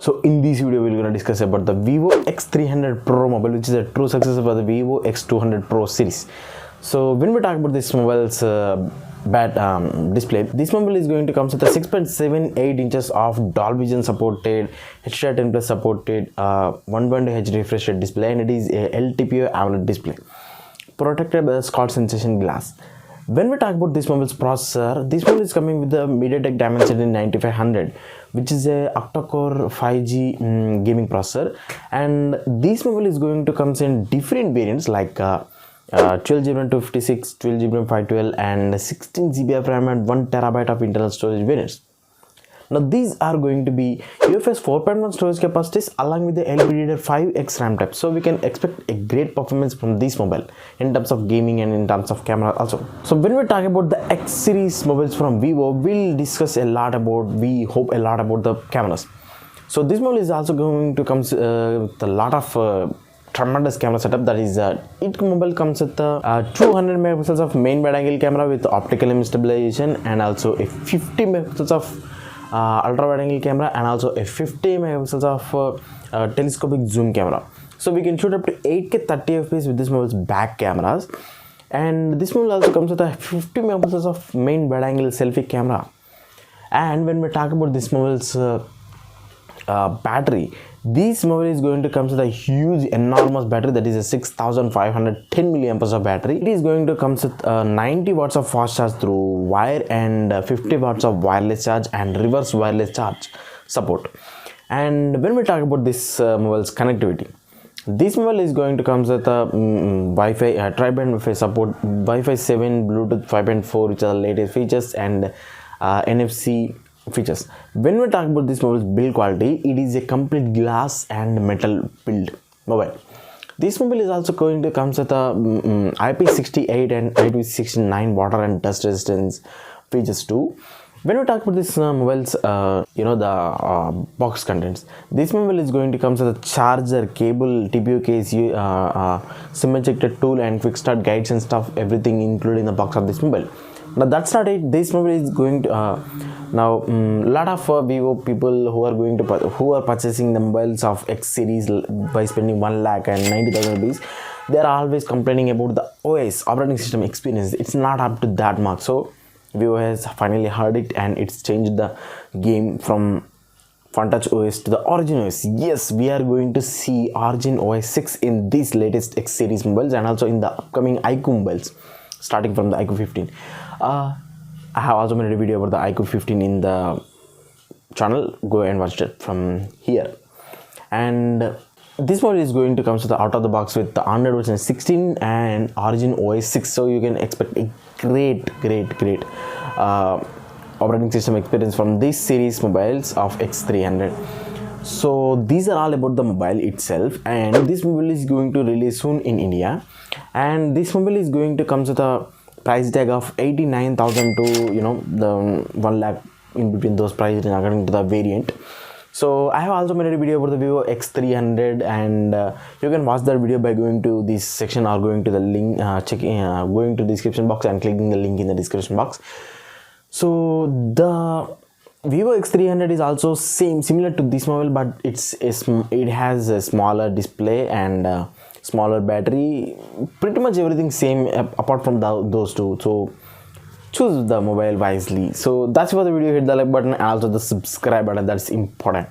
So in this video, we're going to discuss about the Vivo X300 Pro mobile, which is a true successor for the Vivo X200 Pro series. So when we talk about this mobile's display, this mobile is going to come with a 6.78 inches of Dolby Vision supported, HDR10 Plus supported, 1.2 HD refresh rate display, and it is a LTPO AMOLED display, protected by the Scotch Sensation glass. When we talk about this mobile's processor, this mobile is coming with the MediaTek Dimensity 9500, which is a octa-core 5G gaming processor, and this mobile is going to come in different variants like 12GB 256, 12GB 512, and 16GB of RAM and 1TB of internal storage variants. Now these are going to be UFS 4.1 storage capacities along with the LPDDR5X RAM type. So we can expect a great performance from this mobile in terms of gaming and in terms of camera also. So when we talk about the X series mobiles from Vivo, we'll discuss a lot about, we hope a lot about the cameras. So this mobile is also going to come with a lot of tremendous camera setup. That is it mobile comes with 200 megapixels of main wide angle camera with optical image stabilization, and also a 50 megapixels of ultra wide angle camera, and also a 50 megapixels of telescopic zoom camera. So we can shoot up to 8K 30 fps with this mobile's back cameras, and this mobile also comes with a 50 megapixels of main wide angle selfie camera. And when we talk about this mobile's battery, this mobile is going to come with a huge enormous battery, that is a 6510 milliamperes of battery. It is going to come with 90 watts of fast charge through wire and 50 watts of wireless charge and reverse wireless charge support. And when we talk about this mobile's connectivity, this mobile is going to come with a Wi-Fi, tri-band Wi-Fi support, Wi-Fi 7, Bluetooth 5.4, which are the latest features, and NFC features. When we talk about this mobile's build quality, it is a complete glass and metal build mobile. This mobile is also going to come with a IP68 and IP69 water and dust resistance features too. When we talk about this mobile's the box contents, this mobile is going to come with a charger, cable, TPU case, SIM ejector tool, and quick start guides and stuff, everything included in the box of this mobile. Now that's not it. This mobile is going to lot of Vivo people who are purchasing the mobiles of X series by spending 1,90,000 rupees, they are always complaining about the OS, operating system experience. It's not up to that mark. So Vivo has finally heard it, and it's changed the game from FunTouch OS to the Origin OS. Yes, we are going to see Origin OS 6 in these latest X series mobiles, and also in the upcoming iQOO mobiles, starting from the iQOO 15. I have also made a video about the iQOO 15 in the channel. Go and watch it from here. And this mobile is going to come out of the box with the Android version 16 and Origin OS 6. So you can expect a great operating system experience from this series mobiles of X300. So these are all about the mobile itself, and this mobile is going to release soon in India, and this mobile is going to come with a price tag of 89,000 to the 1 lakh, in between those prices according to the variant. So I have also made a video about the Vivo X300, and you can watch that video by going to this section or going to the link, going to the description box and clicking the link in the description box. So the Vivo X300 is also similar to this mobile, but it has a smaller display and smaller battery, pretty much everything same apart from those two. So choose the mobile wisely. So that's for the video. Hit the like button and also the subscribe button, that's important.